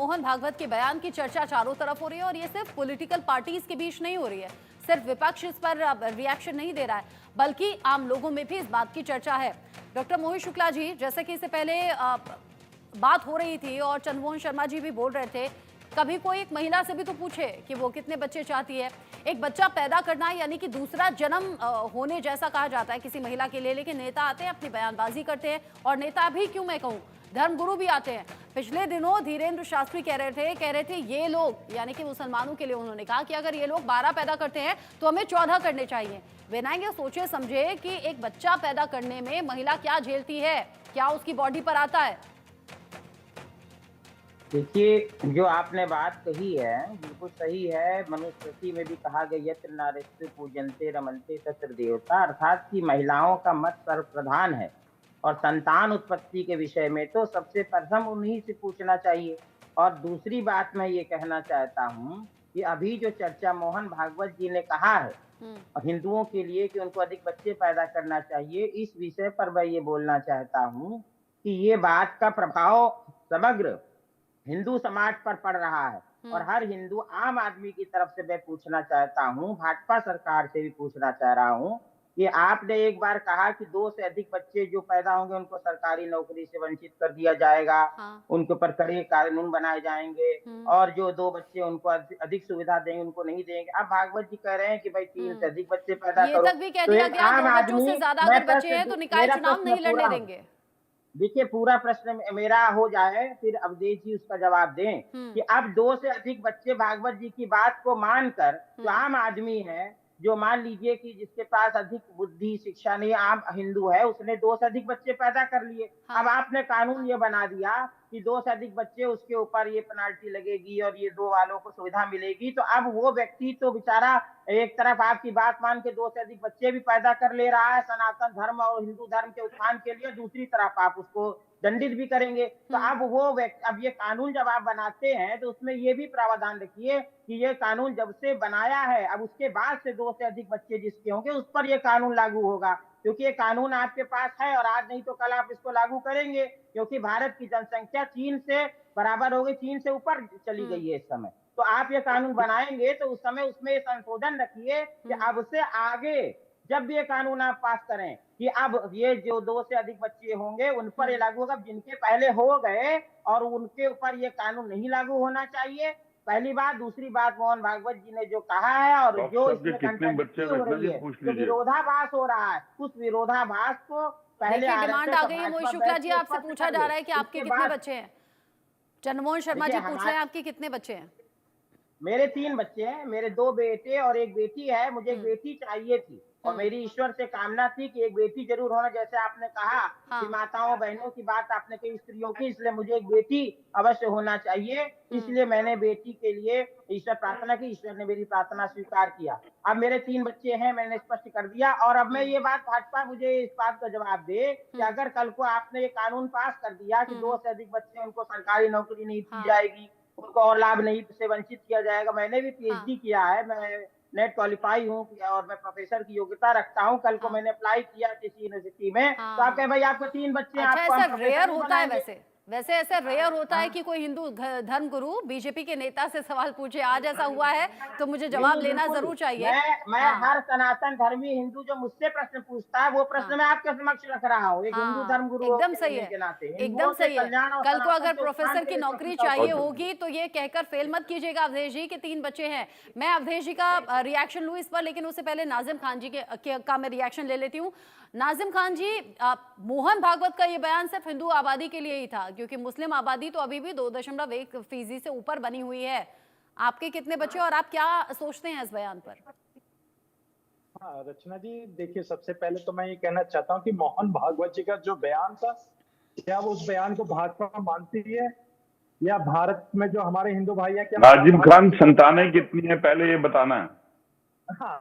मोहन भागवत के बयान की चर्चा चारों तरफ हो रही है और ये सिर्फ पॉलिटिकल पार्टीज के बीच नहीं हो रही है। सिर्फ विपक्ष इस पर रिएक्शन नहीं दे रहा है, बल्कि आम लोगों में भी इस बात की चर्चा है। डॉक्टर मोहित शुक्ला जी, जैसे कि इससे पहले बात हो रही थी और चंद्रमोहन शर्मा जी भी बोल रहे थे, कभी कोई एक महिला से भी तो पूछे कि वो कितने बच्चे चाहती है। एक बच्चा पैदा करना यानी कि दूसरा जन्म होने जैसा कहा जाता है किसी महिला के लिए, लेकिन नेता आते हैं, अपनी बयानबाजी करते हैं, और नेता भी क्यों मैं कहूँ, धर्मगुरु भी आते हैं। पिछले दिनों धीरेन्द्र शास्त्री कह रहे थे ये लोग, यानी कि मुसलमानों के लिए उन्होंने कहा कि अगर ये लोग 12 पैदा करते हैं तो हमें 14 करने चाहिए। बिना सोचे समझे कि एक बच्चा पैदा करने में महिला क्या झेलती है, क्या उसकी बॉडी पर आता है। देखिए, जो आपने बात कही है बिल्कुल सही है। मनुस्मृति में भी कहा गया यत्र नारीस्तु पूजन्ते रमन्ते तत्र देवता, अर्थात कि महिलाओं का मत सर्वप्रधान है। और संतान उत्पत्ति के विषय में तो सबसे प्रथम उन्हीं से पूछना चाहिए। और दूसरी बात मैं ये कहना चाहता हूँ कि अभी जो चर्चा मोहन भागवत जी ने कहा है हिंदुओं के लिए कि उनको अधिक बच्चे पैदा करना चाहिए, इस विषय पर मैं ये बोलना चाहता हूँ कि ये बात का प्रभाव समग्र हिंदू समाज पर पड़ रहा है। और हर हिंदू आम आदमी की तरफ से मैं पूछना चाहता हूँ, भाजपा सरकार से भी पूछना चाह रहा हूँ कि आपने एक बार कहा कि 2 से अधिक बच्चे जो पैदा होंगे उनको सरकारी नौकरी से वंचित कर दिया जाएगा। उनके ऊपर कड़े कानून बनाए जाएंगे और जो 2 बच्चे उनको अधिक सुविधा देंगे उनको नहीं देंगे। अब भागवत जी कह रहे हैं कि भाई 3 से अधिक बच्चे पैदा करो। ये तक भी कह दिया गया, आम आदमी से ज्यादा अगर बच्चे हैं तो निकाय चुनाव नहीं लड़ने देंगे। देखिए, पूरा प्रश्न मेरा हो जाए फिर अवधेश जी उसका जवाब दें कि अब 2 से अधिक बच्चे, भागवत जी की बात को मानकर जो आम आदमी है, जो मान लीजिए कि जिसके पास अधिक बुद्धि शिक्षा नहीं, आम हिंदू है, उसने 2 से अधिक बच्चे पैदा कर लिए। अब आपने कानून ये बना दिया कि 2 से अधिक बच्चे, उसके ऊपर ये पेनाल्टी लगेगी और ये 2 वालों को सुविधा मिलेगी। तो अब वो व्यक्ति तो बेचारा एक तरफ आपकी बात मान के 2 से अधिक बच्चे भी पैदा कर ले रहा है सनातन धर्म और हिंदू धर्म के उत्थान के लिए, दूसरी तरफ आप उसको दंडित भी करेंगे। तो अब वो व्यक्ति, अब ये कानून जब आप बनाते हैं तो उसमें ये भी प्रावधान रखिए कि ये कानून जब से बनाया है, अब उसके बाद से 2 से अधिक बच्चे जिसके होंगे उस पर ये कानून लागू होगा। क्योंकि ये कानून आपके पास है और आज नहीं तो कल आप इसको लागू करेंगे, क्योंकि भारत की जनसंख्या चीन से बराबर हो गई, चीन से ऊपर चली गई है इस समय। तो आप ये कानून बनाएंगे तो उस समय उसमें संशोधन रखिए कि अब से आगे जब भी ये कानून आप पास करें कि अब ये जो 2 से अधिक बच्चे होंगे उन पर ये लागू होगा। जिनके पहले हो गए और उनके ऊपर ये कानून नहीं लागू होना चाहिए, पहली बात। दूसरी बात, मोहन भागवत जी ने जो कहा है और जो इसमें कंट्राडिक्शन हो रही है, जो विरोधाभास हो रहा है, उस विरोधाभास को पहले डिमांड आ गई है। मोहित शुक्ला जी, आपसे पूछा जा रहा है कि आपके कितने बच्चे हैं। चंद्रमोहन शर्मा जी पूछ रहे हैं आपके कितने बच्चे हैं। मेरे 3 बच्चे हैं, मेरे 2 बेटे और एक बेटी है। मुझे एक बेटी चाहिए थी और मेरी ईश्वर से कामना थी कि एक बेटी जरूर होना। जैसे आपने कहा कि माताओं बहनों की बात आपने कही, स्त्रियों की, इसलिए मुझे एक बेटी अवश्य होना चाहिए। इसलिए मैंने बेटी के लिए ईश्वर प्रार्थना की, ईश्वर ने मेरी प्रार्थना स्वीकार किया। अब मेरे 3 बच्चे हैं, मैंने स्पष्ट कर दिया। और अब मैं ये बात, भाजपा मुझे इस बात का जवाब दे कि अगर कल को आपने ये कानून पास कर दिया कि 2 से अधिक बच्चे उनको सरकारी नौकरी नहीं दी जाएगी, उनको और लाभ नहीं से वंचित किया जाएगा। मैंने भी पीएचडी किया है, मैं नेट क्वालिफाई हूँ और मैं प्रोफेसर की योग्यता रखता हूँ। कल को मैंने अप्लाई किया किसी यूनिवर्सिटी में, तो आप कहें भाई आपको 3 बच्चे, आपको ऐसा रेयर होता है। वैसे ऐसा रेयर होता है कि कोई हिंदू धर्मगुरु बीजेपी के नेता से सवाल पूछे। आज ऐसा हुआ है तो मुझे जवाब लेना जरूर चाहिए। मैं हर सनातन धर्मी हिंदू जो मुझसे प्रश्न पूछता है वो प्रश्न मैं आपके समक्ष रख रहा हूँ, एक हिंदू धर्मगुरु एकदम सही है, एकदम सही है। कल को अगर प्रोफेसर की नौकरी चाहिए होगी तो ये कहकर फेल मत कीजिएगा अवधेश जी के 3 बच्चे हैं। मैं अवधेश जी का रिएक्शन लूँ इस पर, लेकिन उससे पहले नाजिम खान जी का मैं रिएक्शन ले लेती हूँ। नाजिम खान जी, मोहन भागवत का ये बयान सिर्फ हिंदू आबादी के लिए ही था, क्योंकि मुस्लिम आबादी तो अभी भी 2.1% से ऊपर बनी हुई है। आपके कितने बच्चे और आप क्या सोचते हैं इस बयान पर? हाँ रचना जी, देखिए सबसे पहले तो मैं ये कहना चाहता हूँ कि मोहन भागवत जी का जो बयान था, क्या वो उस बयान को भाजपा मानती है या भारत में जो हमारे हिंदू भाई है, क्या नाजिम खान संतानें कितनी है पहले ये बताना है। हाँ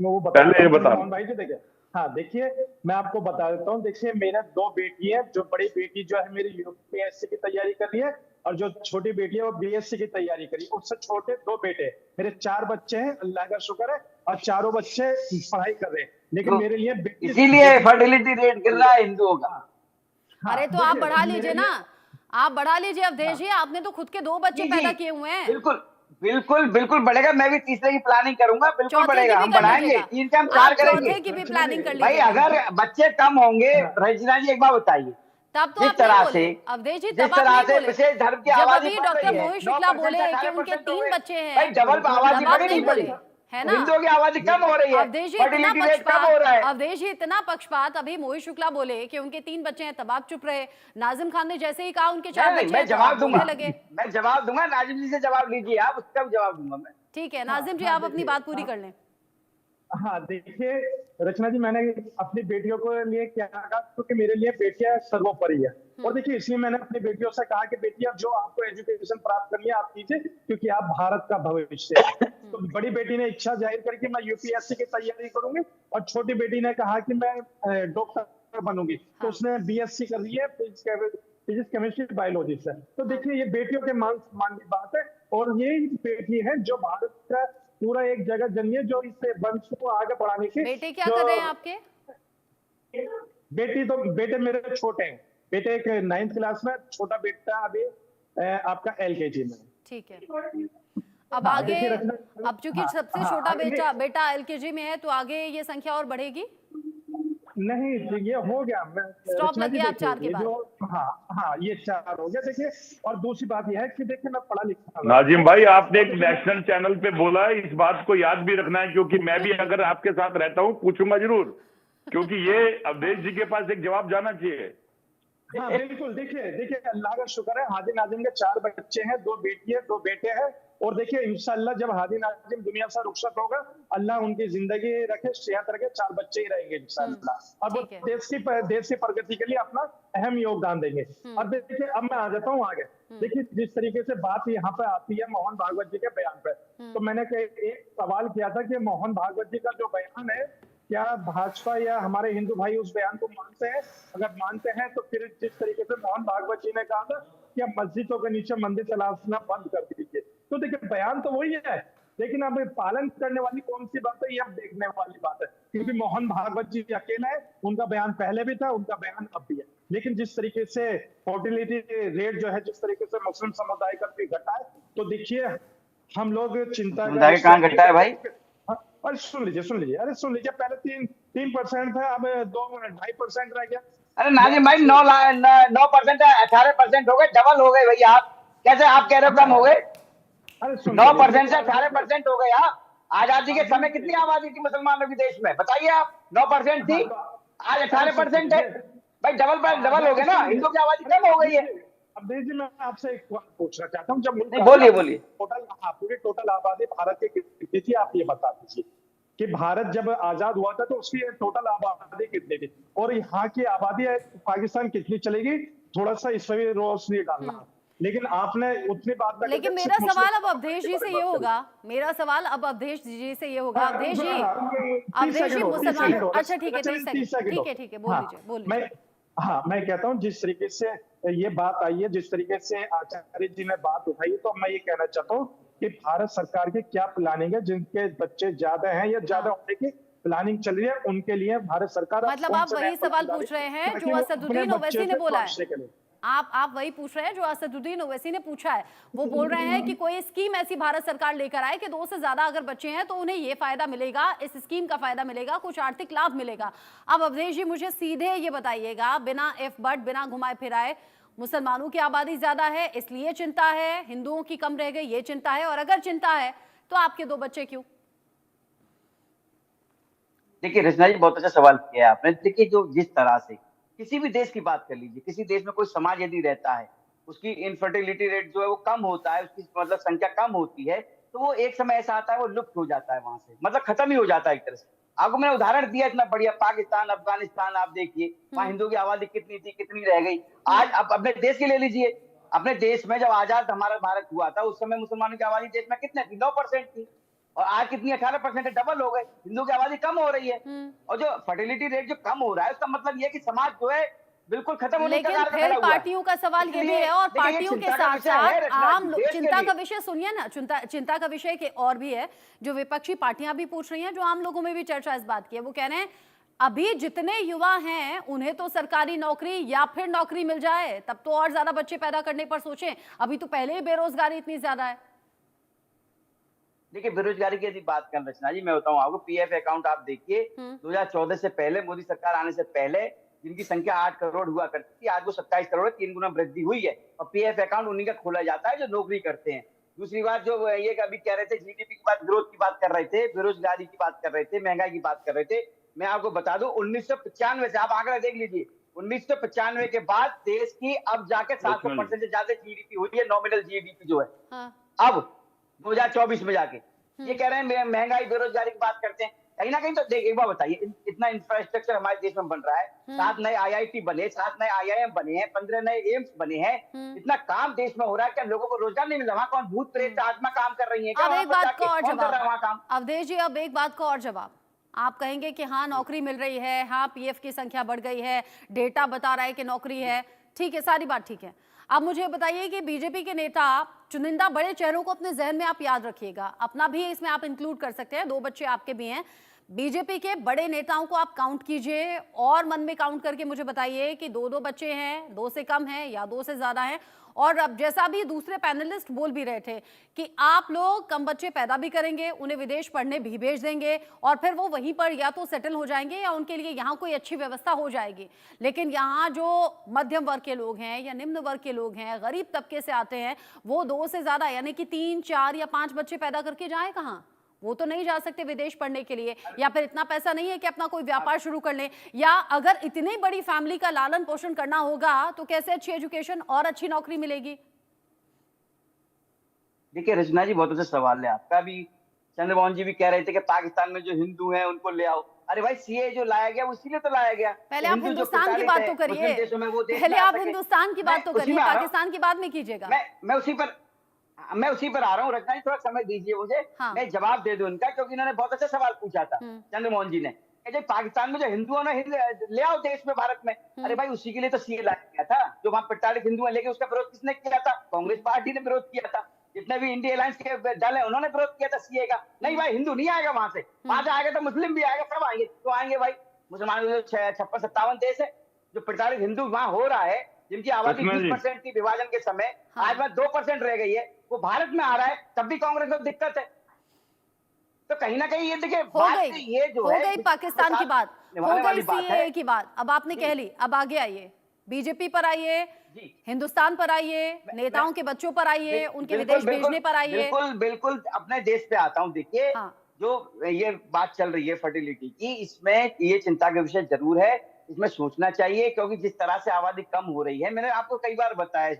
वो पहले ये बता मोहन भाई जी। देखिए, हाँ देखिए मैं आपको बता देता हूँ। देखिए मेरे 2 बेटी है, जो बड़ी बेटी जो है मेरी यूपीएससी की तैयारी कर रही है और जो छोटी बेटी है वो बीएससी की तैयारी करी। उससे छोटे 2 बेटे, मेरे 4 बच्चे हैं, अल्लाह का शुक्र है, और चारों बच्चे पढ़ाई कर रहे हैं। लेकिन मेरे लिए इसीलिए फर्टिलिटी रेट गिर रहा है हिंदुओं का। अरे तो आप बढ़ा लीजिए ना, आप बढ़ा लीजिए अवधेश जी, आपने तो खुद के 2 बच्चे जी, पैदा जी, किए हुए हैं। बिल्कुल बिल्कुल बिल्कुल बढ़ेगा। मैं भी तीसरे की प्लानिंग करूंगा, बिल्कुल चौथे की बढ़ेगा। भी हम कर बढ़ाएंगे, लीजिएगा, 3 से हम 4 आप करेंगे। चौथे की भी रचना प्लानिंग कर जी, भाई लीजिएगा। अगर बच्चे कम होंगे, हाँ, रंजना जी एक बात बताइए, तब तो जिस आप नहीं तरह बोले से अवधेश जी, जिस तब आप तरह नहीं से बोले। विशेष धर्म की जब आबादी अभी बढ़ डॉक्टर रही है, मोहित शुक्ला 9% बोले से कि उनके 18% हो 3 गए। बच्चे भाई हैं, डबल आबादी तब आप बढ़ी नहीं नहीं बढ़ी? बोले, है ना? हिंदुओं की आबादी कम हो रही है, अवधेश जी इतना फर्टिलिटी रेट कम हो रहा है। अवधेश जी इतना पक्षपात, अभी मोहित शुक्ला बोले कि उनके 3 बच्चे हैं, तब आप चुप रहे। नाजिम खान ने जैसे ही कहा उनके 4 नहीं, बच्चे मैं हैं, तो आप जवाब दूंगा, बोलने लगे। मैं जवाब दूंगा। नाजिम जी से जवाब लीजिए आप, उसका भी जवाब दूंगा मैं। ठीक है हाँ, नाजिम जी, हाँ, आप अपनी देखिए, बात पूरी कर लें। हाँ देखिए रचना जी, मैंने अपनी बेटियों को लिए क्या कहा, क्योंकि मेरे लिए बेटियां सर्वोपरि है। और देखिए इसलिए मैंने अपनी बेटियों से कहा कि बेटियां जो आपको एजुकेशन प्राप्त करनी है आप कीजिए, क्योंकि आप भारत का भविष्य है। तो बड़ी बेटी ने इच्छा जाहिर करके मैं यूपीएससी की तैयारी करूंगी, और छोटी बेटी ने कहा कि मैं डॉक्टर बनूंगी। तो उसने बीएससी कर ली है फिजिक्स केमिस्ट्री बायोलॉजी से। तो देखिए ये बेटियों के मान सम्मान की बात है, और ये बेटी है जो भारत का पूरा एक जगह जन्मी है, जो इस वंश को आगे बढ़ाने की। बेटे क्या कर रहे हैं आपके? बेटे मेरे छोटे हैं। बेटे एक 9th क्लास में, छोटा बेटा अभी आपका एलकेजी में। ठीक है, अब हाँ, आगे, देखिए रचना, अब चूंकि हाँ, सबसे हाँ, छोटा आगे बेटा एलकेजी में है, तो आगे ये संख्या और बढ़ेगी। नहीं, ये हो गया। स्टॉप रचना लग जी गया अब देखिए, 4 के ये बाद। जो हाँ ये 4 हो गया। देखिए और दूसरी बात यह है कि देखिए मैं पढ़ा लिखा नाजिम भाई, आपने एक नेशनल चैनल पे बोला है, इस बात को याद भी रखना है, क्योंकि मैं भी अगर आपके साथ रहता हूँ पूछूंगा जरूर, क्योंकि ये अवधेश जी के पास एक जवाब जाना चाहिए। हाँ बिल्कुल। देखिए अल्लाह का शुक्र है, हादी नाजिम के 4 बच्चे हैं, 2 बेटी है 2 बेटे हैं। और देखिए इंशाल्लाह जब हादी नाजिम दुनिया से रुखसत होगा, अल्लाह उनकी जिंदगी रखे, सेहत रखे, 4 बच्चे ही रहेंगे इंशाल्लाह। और वो ठीक है। देश की प्रगति के लिए अपना अहम योगदान देंगे। और देखिए अब मैं आ जाता हूँ आगे। देखिए जिस तरीके से बात यहाँ पे आती है मोहन भागवत जी के बयान पे, तो मैंने एक सवाल किया था कि मोहन भागवत जी का जो बयान है, क्या भाजपा या हमारे हिंदू भाई उस बयान को मानते हैं? अगर मानते हैं तो फिर जिस तरीके से मोहन भागवत जी ने कहा था कि अब मस्जिदों के नीचे मंदिर चलाना बंद कर दीजिए, तो देखिए बयान तो वही है, लेकिन अब पालन करने वाली कौन सी बात है, ये अब देखने वाली बात है। क्योंकि मोहन भागवत जी अकेले है, उनका बयान पहले भी था, उनका बयान अब भी है। लेकिन जिस तरीके से फर्टिलिटी रेट जो है, जिस तरीके से मुस्लिम समुदाय का भी घटा है, तो देखिए हम लोग चिंता कहाँ घटा है भाई? अरे सुन लीजिए, पहले 3% था, अब 2-2.5% रह गया। अरे नाजिम भाई 9% 18% हो गए, डबल हो गए भैया। आप कैसे आप कह रहे हो कम हो गए? अरे 9% से 18% हो गए। आप आजादी के समय कितनी आबादी थी मुसलमानों की देश में, बताइए आप? 9% थी, आज 18% है। भाई डबल हो गए ना, हिंदुओं की आबादी कम हो गई है। अब देखिए मैं आपसे एक बात पूछना चाहता हूँ, जब बोलिए। पूरी टोटल आबादी भारत की कितनी थी, आप ये बता दीजिए कि भारत जब आजाद हुआ था तो उसकी टोटल आबादी कितनी थी, और यहाँ की आबादी पाकिस्तान कितनी चलेगी, थोड़ा सा इस पर रोशनी डालना। लेकिन आपने उतनी बात ना, लेकिन मेरा सवाल अब अवधेश जी से ये होगा, अवधेश जी मुसलमान, अच्छा ठीक है, 30 सेकंड, ठीक है, बोल लीजिए। मैं कहता हूँ जिस तरीके से ये बात आई है, जिस तरीके से आचार्य जी ने बात उठाई, तो मैं ये कहना चाहता हूँ कि भारत सरकार की क्या प्लानिंग है, जिनके बच्चे ज्यादा हैं या ज्यादा होने की प्लानिंग चल रही है, उनके लिए भारत सरकार, मतलब आप वही सवाल पूछ रहे हैं जो असदुद्दीन ओवैसी ने बोला है। आप वही पूछ रहे हैं जो असदुद्दीन ओवैसी ने पूछा है। वो बोल रहे हैं कि कोई स्कीम ऐसी भारत सरकार लेकर आए कि 2 से ज्यादा अगर बच्चे हैं तो उन्हें ये फायदा मिलेगा, इस स्कीम का फायदा मिलेगा, कुछ आर्थिक लाभ मिलेगा। अब अवधेश जी मुझे सीधे ये बताइएगा, बिना इफ बट, बिना घुमाए फिराए, मुसलमानों की आबादी ज्यादा है इसलिए चिंता है, हिंदुओं की कम रह गई ये चिंता है, और अगर चिंता है तो आपके 2 बच्चे क्यों? देखिए रचना जी बहुत अच्छा सवाल किया है आपने। देखिए जो जिस तरह से किसी भी देश की बात कर लीजिए, किसी देश में कोई समाज यदि रहता है, उसकी इनफर्टिलिटी रेट जो है वो कम होता है, उसकी मतलब संख्या कम होती है, तो वो एक समय ऐसा आता है वो लुप्त हो जाता है, वहां से मतलब खत्म ही हो जाता है एक तरह से। आपको मैंने उदाहरण दिया इतना बढ़िया, पाकिस्तान, अफगानिस्तान, आप देखिए वहां हिंदुओं की आबादी कितनी थी, कितनी रह गई। आज आप अपने देश के ले लीजिए, अपने देश में जब आजाद हमारा भारत हुआ था उस समय मुसलमानों की आबादी देश में कितनी थी? 9% थी, और आज कितनी 18% है, डबल हो गए। हिंदुओं की आबादी कम हो रही है, और जो फर्टिलिटी रेट जो कम हो रहा है उसका मतलब ये है कि समाज जो है बिल्कुल खत्म होने के कगार पे खड़ा हुआ है। लेकिन फिर पार्टियों का सवाल ये भी है, और पार्टियों के साथ साथ आम चिंता का विषय सुनिए ना, चिंता का विषय के और भी है जो विपक्षी पार्टियां भी पूछ रही हैं, जो आम लोगों में भी चर्चा इस बात की है। वो कह रहे हैं अभी जितने युवा हैं उन्हें तो सरकारी नौकरी या फिर नौकरी मिल जाए, तब तो और ज्यादा बच्चे पैदा करने पर सोचें। अभी तो पहले ही बेरोजगारी इतनी ज्यादा है। देखिए, बेरोजगारी की यदि बात करें रचना जी, मैं बताऊं आपको, पीएफ अकाउंट आप देखिए, 2014 से पहले, मोदी सरकार आने से पहले जिनकी संख्या 8 करोड़ हुआ करती थी, आज वो 27 करोड़, 3 गुना वृद्धि हुई है। और पीएफ अकाउंट उन्हीं का खोला जाता है जो नौकरी करते हैं। दूसरी बात, जो ये अभी कह रहे थे, जीडीपी की बात, ग्रोथ की बात कर रहे थे, बेरोजगारी की बात कर रहे थे, महंगाई की बात कर रहे थे, मैं आपको बता दूं 1995 से, आप आंकड़ा देख लीजिए, 1995 के बाद देश की अब जाके 700% से ज्यादा जीडीपी हुई है, नॉमिनल जीडीपी जो है। अब 2024 में जाके ये कह रहे हैं महंगाई बेरोजगारी की बात करते हैं। कहीं ना कहीं तो देख, एक बार बताइए, इतना इंफ्रास्ट्रक्चर हमारे देश में बन रहा है, 7 नए आईआईटी बने, 7 नए आईआईएम बने हैं, 15 नए एम्स बने हैं, इतना काम देश में हो रहा है, क्या लोगों को रोजगार नहीं मिल रहा? वहाँ कौन भूत प्रेत आत्मा काम कर रही है क्या? अब एक बात का और जवाब अवधेश जी, अब एक बात का और जवाब, आप कहेंगे कि हाँ नौकरी मिल रही है, हाँ पीएफ की संख्या बढ़ गई है, डेटा बता रहा है कि नौकरी है, ठीक है, सारी बात ठीक है। अब मुझे बताइए कि बीजेपी के नेता, चुनिंदा बड़े चेहरों को अपने जहन में आप याद रखिएगा, अपना भी इसमें आप इंक्लूड कर सकते हैं, 2 बच्चे आपके भी हैं, बीजेपी के बड़े नेताओं को आप काउंट कीजिए और मन में काउंट करके मुझे बताइए कि 2-2 बच्चे हैं, 2 से कम है या 2 से ज्यादा हैं। और अब जैसा भी दूसरे पैनलिस्ट बोल भी रहे थे कि आप लोग कम बच्चे पैदा भी करेंगे, उन्हें विदेश पढ़ने भी भेज देंगे और फिर वो वहीं पर या तो सेटल हो जाएंगे या उनके लिए यहाँ कोई अच्छी व्यवस्था हो जाएगी। लेकिन यहाँ जो मध्यम वर्ग के लोग हैं या निम्न वर्ग के लोग हैं, गरीब तबके से आते हैं, वो 2 से ज्यादा यानी कि 3, 4 या 5 बच्चे पैदा करके जाए कहाँ? वो तो नहीं जा सकते विदेश पढ़ने के लिए, या फिर इतना पैसा नहीं है कि अपना कोई व्यापार शुरू कर लें, या अगर इतनी बड़ी फैमिली का लालन पोषण करना होगा तो कैसे अच्छी एजुकेशन और अच्छी नौकरी मिलेगी? देखिए रचना जी, बहुत अच्छा सवाल है आपका। भी चंद्रमोहन जी भी कह रहे थे कि पाकिस्तान में जो हिंदू हैं उनको ले आओ। अरे भाई, सीए जो लाया गया वो इसीलिए तो लाया गया। पहले आप हिंदुस्तान की बात तो करिए, पहले आप हिंदुस्तान की बात तो करिए, पाकिस्तान की बात में कीजिएगा। मैं उसी पर आ रहा हूँ रचना जी, थोड़ा समय दीजिए मुझे। हाँ। मैं जवाब दे दूं उनका, क्योंकि इन्होंने बहुत अच्छा सवाल पूछा था चंद्रमोहन जी ने, जब पाकिस्तान में जो हिंदुओं ने ले आओ देश में, भारत में। अरे भाई, उसी के लिए तो सीए लाया गया था। जो वहां प्रताड़ित हिंदू है, लेकिन उसका विरोध किसने किया था? कांग्रेस पार्टी ने विरोध किया था। जितने भी इंडिया अलायंस के दल है उन्होंने विरोध किया था सीए का। नहीं भाई, हिंदू नहीं आएगा वहां से, वहां से आएगा तो मुस्लिम भी आएगा, सब आएंगे। तो आएंगे भाई, मुसलमानों जो 56-57 देश है, जो प्रताड़ित हिंदू वहां हो रहा है, जिनकी आबादी 20% थी विभाजन के समय, आज वह 2% रह गई है, वो भारत में आ रहा है, तब भी कांग्रेस को दिक्कत है। तो कहीं ना कहीं ये देखिए, ये जो हो गई पाकिस्तान की बात, हो गई सीएए की बात, अब आपने कह ली, अब आगे आइए, बीजेपी पर आइए, हिंदुस्तान पर आइए, नेताओं के बच्चों पर आइए, उनके विदेश भेजने पर आइए। बिल्कुल अपने देश पे आता हूँ। देखिए, जो ये बात चल रही है फर्टिलिटी की, इसमें ये चिंता का विषय जरूर है, इसमें सोचना चाहिए, क्योंकि जिस तरह से आबादी कम हो रही है, मैंने आपको कई बार बताया इस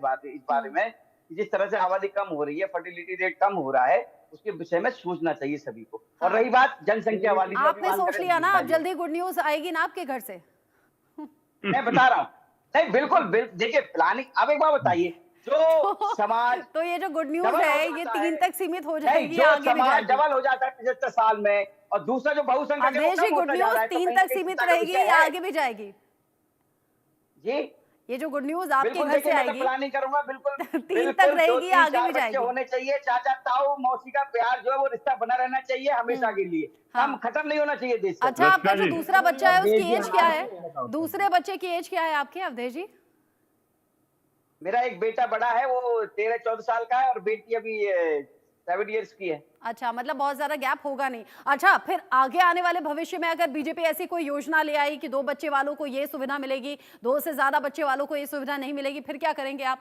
बारे में, जिस तरह से आबादी कम हो रही है, फर्टिलिटी रेट कम हो रहा है, उसके विषय में सोचना चाहिए सभी को। और रही बात जनसंख्या वाली, आपने सोच लिया ना, अब जल्दी गुड न्यूज आएगी ना आपके घर से। मैं बता रहा हूँ, नहीं बिल्कुल देखिए प्लानिंग। अब एक बात बताइए, जो समाज तो ये जो गुड न्यूज है ये 3 तक सीमित हो जाएगी, जो समाज डबल हो जाता है 75 साल में, और दूसरा जो बहुसंख्यक गुड न्यूज 3 तक सीमित रहेगी या आगे भी जाएगी? जी, ये जो गुड न्यूज आपके घर से आएगी, प्लानिंग करूंगा, बिल्कुल 3 तक रहेगी, आगे भी जाएगी। होने चाहिए, चाचा ताऊ मौसी का प्यार जो है वो रिश्ता बना रहना चाहिए हमेशा के लिए, हम खत्म नहीं होना चाहिए देश से। अच्छा, आपका जो दूसरा बच्चा है उसकी एज क्या है? दूसरे बच्चे की एज क्या है आपके, अवधेश जी? मेरा एक बेटा बड़ा है, वो 13-14 साल का है, और बेटी अभी 7 इयर्स की है। अच्छा, मतलब बहुत ज्यादा गैप होगा नहीं। अच्छा, फिर आगे आने वाले भविष्य में अगर बीजेपी ऐसी कोई योजना ले आई कि 2 बच्चे वालों को ये सुविधा मिलेगी, 2 से ज्यादा बच्चे वालों को ये सुविधा नहीं मिलेगी, फिर क्या करेंगे आप?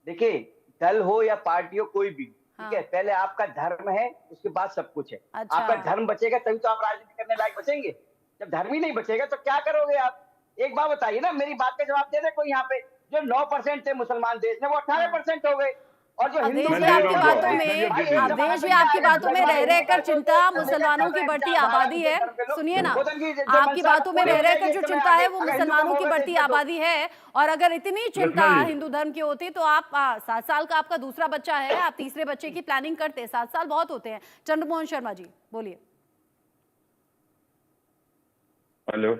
देखिए, दल हो या पार्टी हो, कोई भी, ठीक है, पहले आपका धर्म है, उसके बाद सब कुछ है। अच्छा। आपका धर्म बचेगा तभी तो आप राजनीति करने लायक बचेंगे। जब धर्म ही नहीं बचेगा तो क्या करोगे आप? एक बात बताइए ना, मेरी बात का जवाब दे दे कोई। यहाँ पे जो 9% थे मुसलमान देश में, वो 18% हो गए, और जो हिंदू आपकी बातों में रह रहकर चिंता मुसलमानों की बढ़ती आबादी है। सुनिए ना, आपकी बातों में रह रहकर जो चिंता है वो मुसलमानों की बढ़ती आबादी है, और अगर इतनी चिंता हिंदू धर्म की होती तो आप 7 साल का आपका दूसरा बच्चा है, आप तीसरे बच्चे की प्लानिंग करते। 7 साल बहुत होते हैं। चंद्रमोहन शर्मा जी बोलिए। हेलो,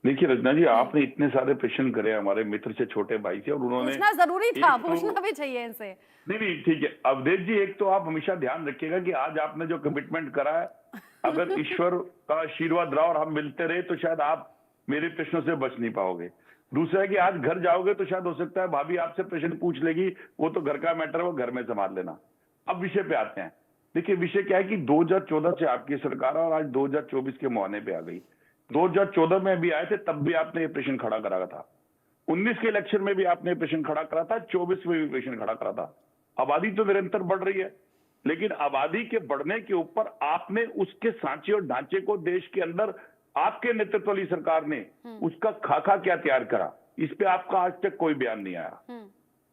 देखिए रचना जी, आपने इतने सारे प्रश्न करे हमारे मित्र से, छोटे भाई से, और उन्होंने पूछना जरूरी था, पूछना भी चाहिए इनसे। नहीं ठीक है अवधेश जी, एक तो आप हमेशा ध्यान रखिएगा कि आज आपने जो कमिटमेंट करा है अगर ईश्वर का आशीर्वाद रहा और हम मिलते रहे तो शायद आप मेरे प्रश्नों से बच नहीं पाओगे। दूसरा है कि आज घर जाओगे तो शायद हो सकता है भाभी आपसे प्रश्न पूछ लेगी, वो तो घर का मैटर है, वो घर में संभाल लेना। अब विषय पे आते हैं। देखिए विषय क्या है कि 2014 से आपकी सरकार और आज 2024 के मुहाने पे आ गई। 2014 में भी आए थे, तब भी आपने ये प्रश्न खड़ा करा था। 19 के इलेक्शन में भी आपने प्रश्न खड़ा करा था, 24 में भी प्रश्न खड़ा करा था। आबादी तो निरंतर बढ़ रही है, लेकिन आबादी के बढ़ने के ऊपर आपने उसके सांचे और ढांचे को देश के अंदर आपके नेतृत्व वाली सरकार ने उसका खाका क्या तैयार करा, इस पे आपका आज तक कोई बयान नहीं आया।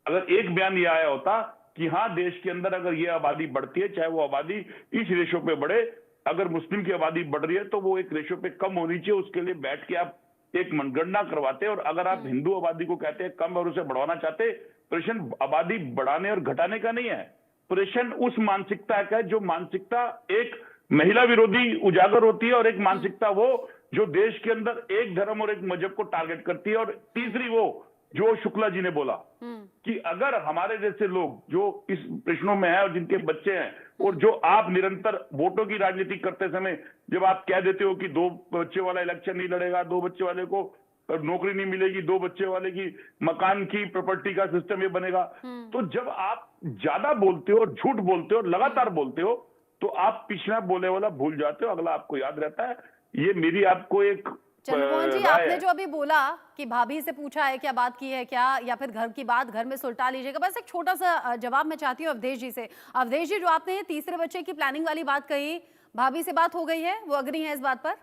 अगर एक बयान ये आया होता कि हाँ देश के अंदर अगर ये आबादी बढ़ती है, चाहे वो आबादी इस रेशो पे बढ़े, अगर मुस्लिम की आबादी बढ़ रही है तो वो एक रेशो पे कम होनी चाहिए, उसके लिए बैठ के आप एक मनगणना करवाते। और अगर आप हिंदू आबादी को कहते हैं कम और उसे बढ़ाना चाहते, प्रश्न आबादी बढ़ाने और घटाने का नहीं है, प्रश्न उस मानसिकता का है जो मानसिकता एक महिला विरोधी उजागर होती है, और एक मानसिकता वो जो देश के अंदर एक धर्म और एक मजहब को टारगेट करती है, और तीसरी वो जो शुक्ला जी ने बोला कि अगर हमारे जैसे लोग जो इस प्रश्नों में है और जिनके बच्चे हैं, और जो आप निरंतर वोटों की राजनीति करते समय जब आप कह देते हो कि 2 बच्चे वाला इलेक्शन नहीं लड़ेगा, 2 बच्चे वाले को नौकरी नहीं मिलेगी, 2 बच्चे वाले की मकान की प्रॉपर्टी का सिस्टम ये बनेगा, तो जब आप ज्यादा बोलते हो और झूठ बोलते हो और लगातार बोलते हो तो आप पिछला बोले वाला भूल जाते हो, अगला आपको याद रहता है। ये मेरी आपको एक चंद्रमोहन जी, आपने जो अभी बोला कि भाभी से पूछा है क्या, बात की है क्या, या फिर घर की बात घर में सुलटा लीजिएगा, बस एक छोटा सा जवाब मैं चाहती हूँ अवधेश जी से। अवधेश जी, जो आपने तीसरे बच्चे की प्लानिंग वाली बात कही, भाभी से बात हो गई है, वो अग्री है इस बात पर?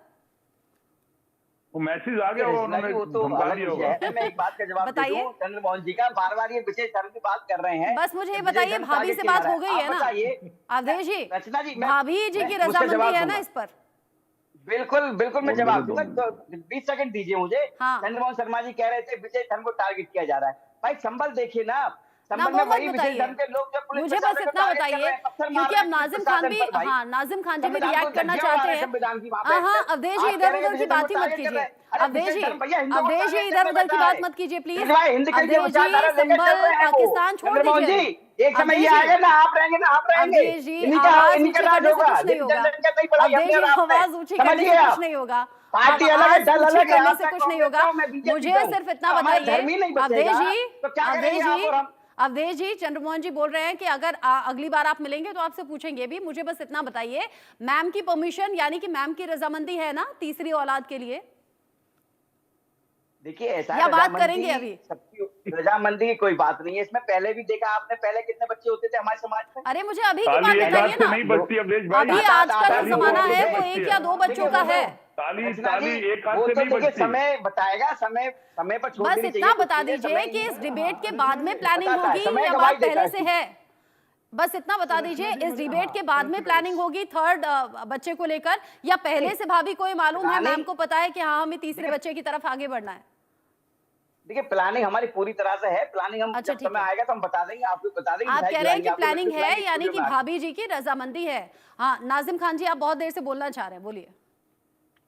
वो मैसेज आ गया, उन्होंने वो तो अलग विषय है। मैं एक बात का जवाब दे दूं चंद्रमोहन जी का, बार-बार ये विजय धर्म की बात कर रहे हैं। बस मुझे ये बताइए, भाभी से बात हो गई है ना अवधेश जी? रचना जी, भाभी जी की रजामंदी है ना इस पर? बिल्कुल बिल्कुल, मैं जवाब दूंगा, तो 20 सेकंड दीजिए मुझे। हाँ। चंद्रमोहन शर्मा जी कह रहे थे विजय धर्म को टारगेट किया जा रहा है। भाई संभल देखिए ना, ना संभल वो में मत वही विजय धर्म बताइए, के लोग जो पुलिस मुझे बस प्रशासन को इतना टारगेट कर रहे बताइए, हैं, पत्थर मार क्योंकि रहे अब हैं नाजिम प्रशासन खान भी, पर भाई। हाँ नाजिम खान जी भी संविधान रिएक्ट को करना धज्जियां उड़ा चाहते रहे हैं। संविधान की, वहाँ हाँ पे अवधेश जी, आप इधर कह रहे हैं उधर की विजय धर्म बात ही को मत टारगेट कर कीजिए। रहे हैं। अरे अवधेश विजय जी, धर्म भैया हिंदुओं को अवधेश जी टारगेट इधर करने उधर की बैठा बात है। मत कीजिए प्लीज। हिंद के अवधेश जी, विचारधारा लेकर चल सिंबल रहे हैं वो। पाकिस्तान छोड़ चंद्रमोहन दीजिए। जी, एक समय ये अवधेश आएगा जी, ना आप रहेंगे ना आप रहेंगे, अवधेश जी, इन्हीं आवाज का ऊंची राज करने से होगा। कुछ नहीं होगा। जनता की पढ़ाई अवधेश अपने जी, और आप पे। आवाज ऊंची करने समझिए से कुछ आप, नहीं होगा। पार्टी अलग है, आवाज दल ऊंची अलग है, करने आप से मैं कुछ नहीं कांग्रेस होगा। का हूं, मैं बीजेपी मुझे का हूं। सिर्फ इतना हमारा बताइए धर्म ही नहीं अवधेश बचेगा, जी, तो क्या अवधेश करेंगे आप जी, और हम? अवधेश जी, चंद्रमोहन जी बोल रहे हैं कि अगर अगली बार आप मिलेंगे तो आपसे पूछेंगे भी। मुझे बस इतना बताइए, मैम की परमिशन यानी कि मैम की रजामंदी है ना तीसरी औलाद के लिए? देखिए ऐसा या बात करेंगे अभी? सबकी रजामंदी की कोई बात नहीं है इसमें। पहले भी देखा आपने, पहले कितने बच्चे होते थे हमारे समाज में? अरे मुझे अभी की बात ताली एक बताइए हाथ से ना। नहीं बचती अवधेश भाई। अभी आज का जो ताली जमाना दो है हाथ वो से 1 या 2 बच्चों का है। ताली रचना ताली जी, एक हाथ वो से तो नहीं देखिए बचती। समय बताएगा, समय पर छोड़ बस देनी इतना चाहिए बता कुछ चीजें, दीजिए समय कि नहीं इस है। डिबेट के बाद में प्लानिंग बताता है, होगी समय या गवाही बात देता पहले है से इसकी। है? बस इतना बता दीजिए, इस डिबेट के बाद में प्लानिंग होगी थर्ड बच्चे को लेकर, या पहले से भाभी को ये मालूम है, मैम को पता है कि हाँ हमें तीसरे बच्चे की तरफ आगे बढ़ना है? देखिए प्लानिंग हमारी पूरी तरह से है। प्लानिंग हम अच्छा, जब ठीक समय है। आएगा तो हम बता देंगे, आपको बता देंगे। आप मिठाई कह रहे हैं कि खिलाएंगे, आपको प्लानिंग लड्डू है खिलाएंगे यानी कि स्टूडियो में आके। भाभी जी की रजामंदी है। हाँ नाजिम खान जी, आप बहुत देर से बोलना चाह रहे हैं, बोलिए।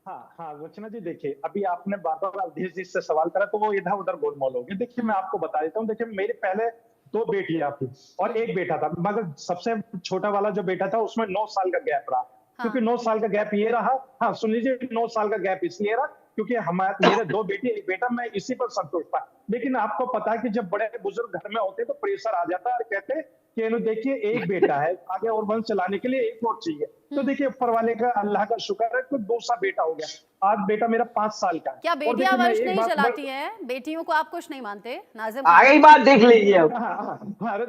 हाँ हाँ रचना जी, देखिए अभी आपने बार बार अवधेश जी से सवाल करा तो वो इधर उधर गोलमोल हो गए। देखिए मैं आपको बता देता हूँ, देखिए मेरे पहले 2 बेटियां थी और 1 बेटा था, मगर सबसे छोटा वाला जो बेटा था उसमें 9 साल का गैप रहा। क्योंकि 9 साल का गैप ये रहा, हाँ सुन लीजिए, 9 साल का गैप इसलिए रहा क्योंकि हमारे मेरे 2 बेटी 1 बेटा, मैं इसी पर संतुष्ट था। लेकिन आपको पता है कि जब बड़े बुजुर्ग घर में होते तो प्रेशर आ जाता है और कहते हैं कि इन्हों देखिए 1 बेटा है, आगे और वंश चलाने के लिए 1 और चाहिए। तो देखिए ऊपर वाले का, अल्लाह का शुक्र है कि दूसरा बेटा हो गया। आज बेटा मेरा 5 साल का है। क्या बेटियां वंश नहीं चलाती हैं? बेटियों को आप कुछ नहीं मानते? नाजिम आगे ही बात देख लीजिए अब।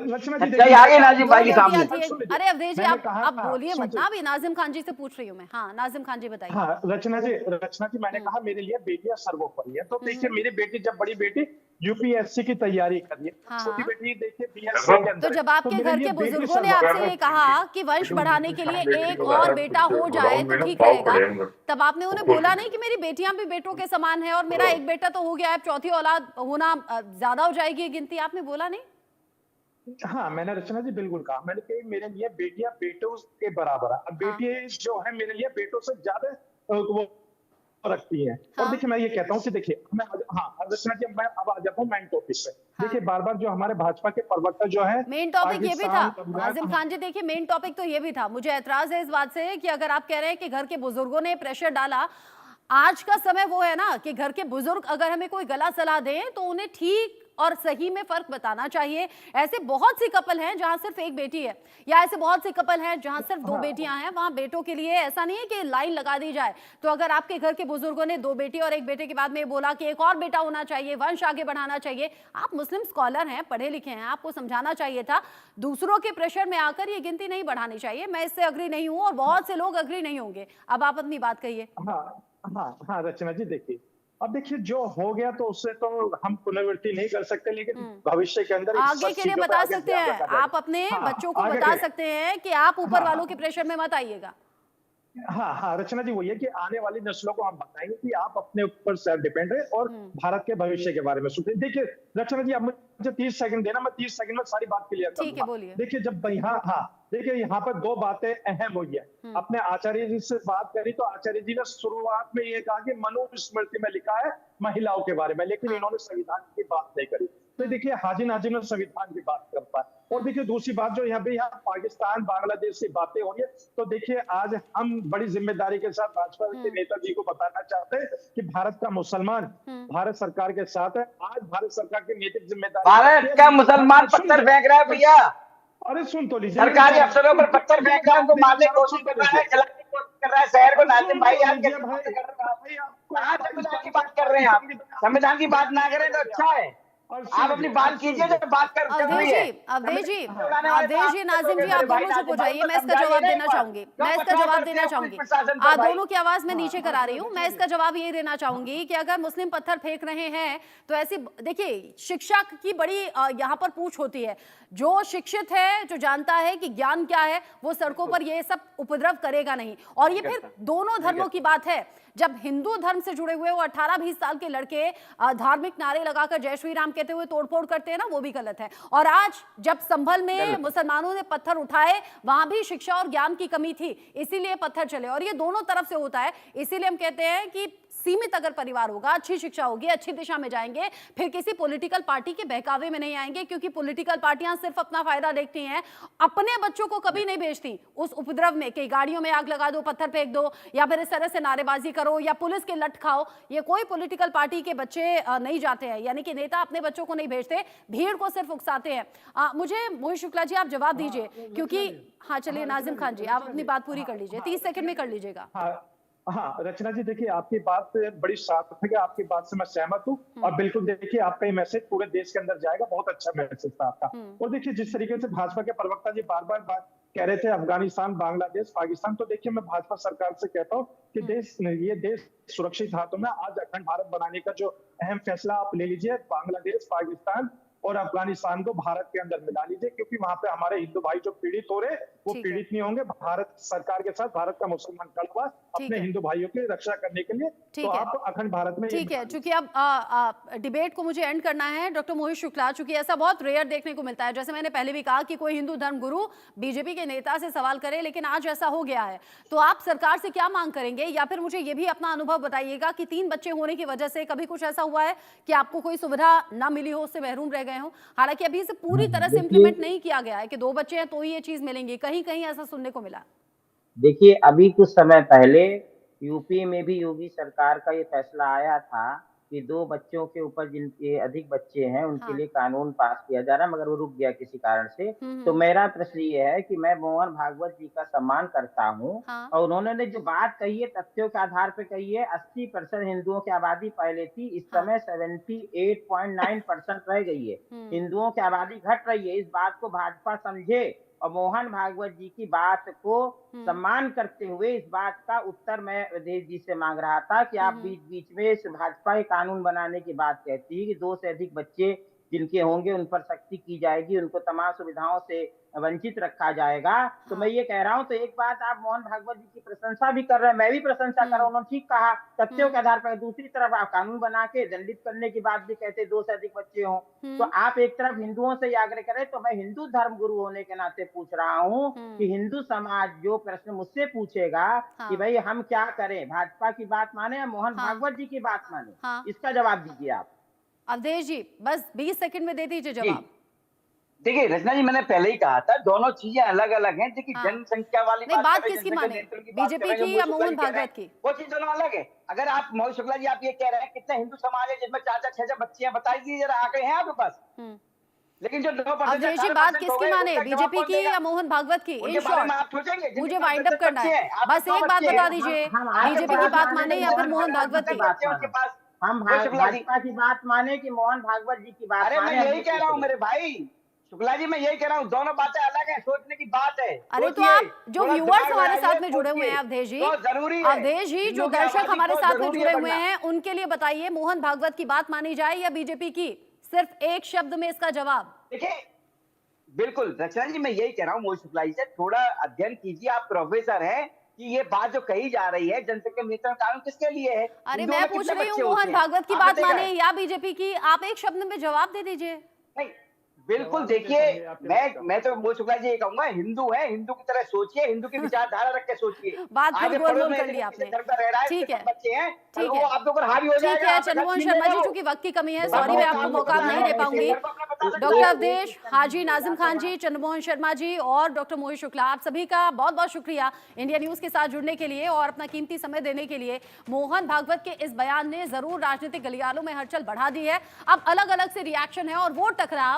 लक्ष्मण जी अच्छा, ये आगे नाजिम भाई के दो सामने। बेटियां थी। अरे अवधेश जी, आप बोलिए मत ना, अभी नाजिम खान जी से पूछ रही हूँ मैं। हाँ नाजिम खान जी बताइए। हाँ रचना जी मैंने कहा मेरे लिए बेटियां सर्वोपरि है। तो देखिए मेरी बेटी, जब बड़ी बेटी यूपीएससी की तैयारी कर रही है, हाँ, छोटी हाँ। बेटी देखिए बीएससी के अंदर तो है। जब आपके मेरे घर लिए के बेटी बुजुर्गों ने सर्वोपरि आपसे ये कहा कि वंश बढ़ाने के लिए 1 और बेटा हो जाए तो ठीक रहेगा, तब आपने उन्हें बोला नहीं कि मेरी बेटियां भी बेटों के समान है और मेरा 1 बेटा तो हो गया है, चौथी औलाद होना ज्यादा हो जाएगी ये गिनती? आपने बोला नहीं? हाँ मैंने रचना जी बिल्कुल कहा, मैंने कहा मेरे लिए बेटियां बेटों के बराबर है। अब बेटी जो है मेरे लिए बेटों से ज्यादा वो रखती है। हाँ। और देखिए मैं ये कहता हूँ कि देखिए मैं रचना जी मैं अब आ जाता हूँ मेन टॉपिक पे। देखिए बार बार जो हमारे भाजपा के प्रवक्ता जो है मेन टॉपिक ये भी था पाकिस्तान, नाजिम खान जी, देखिए मेन टॉपिक तो ये भी था। मुझे ऐतराज है इस बात से कि अगर आप कह रहे हैं कि घर के बुजुर्गों ने प्रेशर डाला, आज का समय वो है ना कि घर के बुजुर्ग अगर हमें कोई गलत सलाह दें तो उन्हें ठीक और सही में फर्क बताना चाहिए। ऐसे बहुत सी कपल हैं जहां सिर्फ एक बेटी है, या ऐसे बहुत से कपल हैं जहां सिर्फ दो बेटियां हैं, वहां बेटों के लिए ऐसा नहीं है कि लाइन लगा दी जाए। तो अगर आपके घर के बुजुर्गों ने दो बेटी और एक बेटे के बाद में बोला कि एक और बेटा होना चाहिए, वंश आगे बढ़ाना चाहिए, आप मुस्लिम स्कॉलर हैं, पढ़े लिखे हैं, आपको समझाना चाहिए था। दूसरों के प्रेशर में आकर ये गिनती नहीं बढ़ानी चाहिए। मैं इससे अग्री नहीं हूं और बहुत से लोग अग्री नहीं होंगे। अब आप अपनी बात कहिए। हाँ रचना जी देखिए, अब देखिए जो हो गया तो उससे तो हम पुनरावृत्ति नहीं कर सकते, लेकिन भविष्य के अंदर आगे के लिए बता सकते हैं, आप अपने बच्चों को बता सकते हैं कि आप ऊपर वालों के प्रेशर में मत आइएगा। रचना जी वही है कि आने वाली नस्लों को हम बताएंगे कि आप अपने ऊपर सेल्फ डिपेंड है और भारत के भविष्य के बारे में सोचें। देखिए रचना जी अब मुझे 30 सेकंड देना, मैं 30 सेकंड में सारी बात क्लियर कर ठीक है, बोलिए। देखिए जब देखिए यहाँ पर दो बातें अहम हुई है। अपने आचार्य जी से बात करी तो आचार्य जी ने शुरुआत में ये कहा कि मनुस्मृति में लिखा है महिलाओं के बारे में, लेकिन इन्होंने संविधान की बात नहीं करी। तो देखिए हाजी नाजिम ने संविधान की बात करता है। और देखिए दूसरी बात जो यहाँ पाकिस्तान बांग्लादेश की बातें हो रही है, तो देखिए आज हम बड़ी जिम्मेदारी के साथ भाजपा के नेताजी को बताना चाहते हैं कि भारत का मुसलमान भारत सरकार के साथ है। आज भारत सरकार की नैतिक जिम्मेदारी, भारत का मुसलमान पत्थर फेंक रहा है भैया, अरे सुन तो लीजिए, सरकारी अफसरों पर पत्थर फेंक रहा है, उनको मारने की कोशिश कर रहा है, जलाने की कोशिश कर रहा है शहर को। नाजिम भाई आज संविधान की बात कर रहे हैं, आप संविधान की बात ना करें तो अच्छा है। आप अपनी बात कीजिए जो बात कर रही है। अवधेश जी, नाजिम जी, आप दोनों चुप हो जाइए। मैं इसका जवाब देना चाहूंगी, आप दोनों की आवाज मैं नीचे करा रही हूँ। मैं इसका जवाब ये देना चाहूंगी कि अगर मुस्लिम पत्थर फेंक रहे हैं तो ऐसी, देखिए शिक्षा की बड़ी यहाँ पर पूछ होती है। जो शिक्षित है, जो जानता है कि ज्ञान क्या है, वो सड़कों पर ये सब उपद्रव करेगा नहीं। और ये फिर दोनों धर्मों की बात है। जब हिंदू धर्म से जुड़े हुए वो 18-20 साल के लड़के धार्मिक नारे लगाकर जय श्री राम कहते हुए तोड़फोड़ करते हैं ना, वो भी गलत है। और आज जब संभल में मुसलमानों ने पत्थर उठाए, वहां भी शिक्षा और ज्ञान की कमी थी, इसीलिए पत्थर चले। और ये दोनों तरफ से होता है। इसीलिए हम कहते हैं कि सीमित अगर परिवार होगा, अच्छी शिक्षा होगी, अच्छी दिशा में जाएंगे, फिर किसी पॉलिटिकल पार्टी के बहकावे में नहीं आएंगे। क्योंकि पॉलिटिकल पार्टियां सिर्फ अपना फायदा देखती हैं, अपने बच्चों को कभी नहीं भेजती उस उपद्रव में कि गाड़ियों में आग लगा दो, पत्थर फेंक दो, या फिर इस तरह से नारेबाजी करो या पुलिस के लट खाओ। ये कोई पॉलिटिकल पार्टी के बच्चे नहीं जाते हैं, यानी कि नेता अपने बच्चों को नहीं भेजते, भीड़ को सिर्फ उकसाते हैं। मुझे मोहित शुक्ला जी आप जवाब दीजिए, क्योंकि चलिए नाजिम खान जी आप अपनी बात पूरी कर लीजिए, 30 सेकंड में कर लीजिएगा। रचना जी देखिए आपकी बात बड़ी सार्थक है, आपकी बात से मैं सहमत हूँ। और बिल्कुल देखिए आपका ये मैसेज पूरे देश के अंदर जाएगा, बहुत अच्छा मैसेज था आपका। और देखिए जिस तरीके से भाजपा के प्रवक्ता जी बार बार बात कह रहे थे अफगानिस्तान, बांग्लादेश, पाकिस्तान, तो देखिए मैं भाजपा सरकार से कहता हूँ कि ये देश सुरक्षित हाथों में। आज अखंड भारत बनाने का जो अहम फैसला आप ले लीजिए, बांग्लादेश, पाकिस्तान और अफगानिस्तान को भारत के अंदर मिला लीजिए, क्योंकि वहां पे हमारे हिंदू भाई जो पीड़ित हो रहे वो पीड़ित नहीं होंगे। भारत सरकार के साथ भारत का मुसलमान खड़ा हुआ अपने हिंदू भाइयों की रक्षा करने के लिए। तो आप अखंड भारत में, ठीक है। चूंकि अब डिबेट को मुझे एंड करना है, डॉक्टर मोहित शुक्ला, चूंकि ऐसा बहुत रेयर देखने को मिलता है, जैसे मैंने पहले भी कहा कि कोई हिंदू धर्म गुरु बीजेपी के नेता से सवाल करे, लेकिन आज ऐसा हो गया है। तो आप सरकार से क्या मांग करेंगे, या फिर मुझे ये भी अपना अनुभव बताइएगा कि 3 बच्चे होने की वजह से कभी कुछ ऐसा हुआ है कि आपको कोई सुविधा ना मिली हो, उससे महरूम रह गए हो? हालांकि अभी इसे पूरी तरह से इंप्लीमेंट नहीं किया गया है कि 2 बच्चे हैं तो ही ये चीज मिलेंगी, कहीं कहीं ऐसा सुनने को मिला। देखिए अभी कुछ समय पहले यूपी में भी योगी सरकार का ये फैसला आया था कि 2 बच्चों के ऊपर जिनके अधिक बच्चे हैं उनके लिए कानून पास किया जा रहा है, मगर वो रुक गया किसी कारण से। तो मेरा प्रश्न ये है कि मैं मोहन भागवत जी का सम्मान करता हूँ, और उन्होंने जो बात कही है तथ्यों के आधार पे कही है। 80% हिंदुओं की आबादी पहले थी, इस समय 78.9% रह गई है। हिंदुओं की आबादी घट रही है, इस बात को भाजपा समझे और मोहन भागवत जी की बात को सम्मान करते हुए इस बात का उत्तर मैं अवधेश जी से मांग रहा था कि आप बीच बीच में इस भाजपा के कानून बनाने की बात कहती है कि 2 से अधिक बच्चे जिनके होंगे उन पर सख्ती की जाएगी, उनको तमाम सुविधाओं से वंचित रखा जाएगा। तो मैं ये कह रहा हूँ, तो एक बात आप मोहन भागवत जी की प्रशंसा भी कर रहे हैं, मैं भी प्रशंसा कर रहा हूँ, उन्होंने ठीक कहा तथ्यों के आधार पर। दूसरी तरफ आप कानून बना के दंडित करने की बात भी कहते 2 से अधिक बच्चे हों। तो आप एक तरफ हिंदुओं से आग्रह करें, तो मैं हिंदू धर्म गुरु होने के नाते पूछ रहा हूँ कि हिंदू समाज जो प्रश्न मुझसे पूछेगा कि भाई हम क्या करें, भाजपा की बात माने या मोहन भागवत जी की बात माने, इसका जवाब दीजिए आप। अवधेश जी बस 20 सेकंड में दे दीजिए जवाब। देखिए रचना जी, मैंने पहले ही कहा था दोनों चीजें अलग अलग हैं। देखिए जनसंख्या वाली नहीं, बात करें, किसकी जनसंख्या माने, नियंत्रण की बात बीजेपी करें, जो की या मोहन मोहन शुक्ला जी कह रहे भागवत हैं, की? वो चीज दोनों अलग है। अगर आप मोहन शुक्ला जी आप ये कह रहे हैं कितने हिंदू समाज है जिसमें 4-4 6-6 बच्चे हैं, बताइए दीजिए जरा, आंकड़े हैं आपके पास? लेकिन जो 9% अवधेश जी बात किसकी माने, बीजेपी की या मोहन भागवत की? इन शॉर्ट मुझे वाइंड अप करना है, बस एक बात बता दीजिए, बीजेपी की बात माने या फिर मोहन भागवत की? हम भाजपा की बात माने कि मोहन भागवत जी की बात अरे माने? मैं यही कह रहा हूँ मेरे भाई शुक्ला जी, मैं यही कह रहा हूँ, दोनों बातें अलग है, सोचने की बात है। अरे तो आप जो व्यूअर्स हमारे साथ में जुड़े हुए हैं अवधेश जी, अवधेश जी जो दर्शक हमारे साथ में जुड़े हुए हैं उनके लिए बताइए, मोहन भागवत की बात मानी जाए या बीजेपी की? सिर्फ एक शब्द में इसका जवाब। देखिए बिल्कुल रचना जी, मैं यही कह रहा हूँ मोहित शुक्ला जी से, थोड़ा अध्ययन कीजिए, आप प्रोफेसर हैं, कि ये बात जो कही जा रही है जनसंख्या नियंत्रण कानून किसके लिए है? अरे मैं पूछ रही हूँ मोहन भागवत की बात माने या बीजेपी की, आप एक शब्द में जवाब दे दीजिए। नहीं बिल्कुल, देखिए मैं तो मोहित शुक्ला जी ये कहूंगा, हिंदू है, हिंदू की तरह सोचिए, हिंदू की विचारधारा रख के सोचिए। बात फिर गोल-मोल कर ली आपने। ठीक है, बच्चे हैं, ठीक वो है, आपके ऊपर हावी हो ठीक जाएगा। है। चंद्रमोहन शर्मा जी, चूंकि वक्त की कमी है, सॉरी मैं आपको मौका नहीं दे पाऊंगी। डॉक्टर अवधेश, हाजी नाजिम खान जी, चंद्रमोहन शर्मा जी और डॉक्टर मोहित शुक्ला, आप सभी का बहुत बहुत शुक्रिया इंडिया न्यूज के साथ जुड़ने के लिए और अपना कीमती समय देने के लिए। मोहन भागवत के इस बयान ने जरूर राजनीतिक गलियारों में हलचल बढ़ा दी है। अब अलग अलग से रिएक्शन है और वो टकराव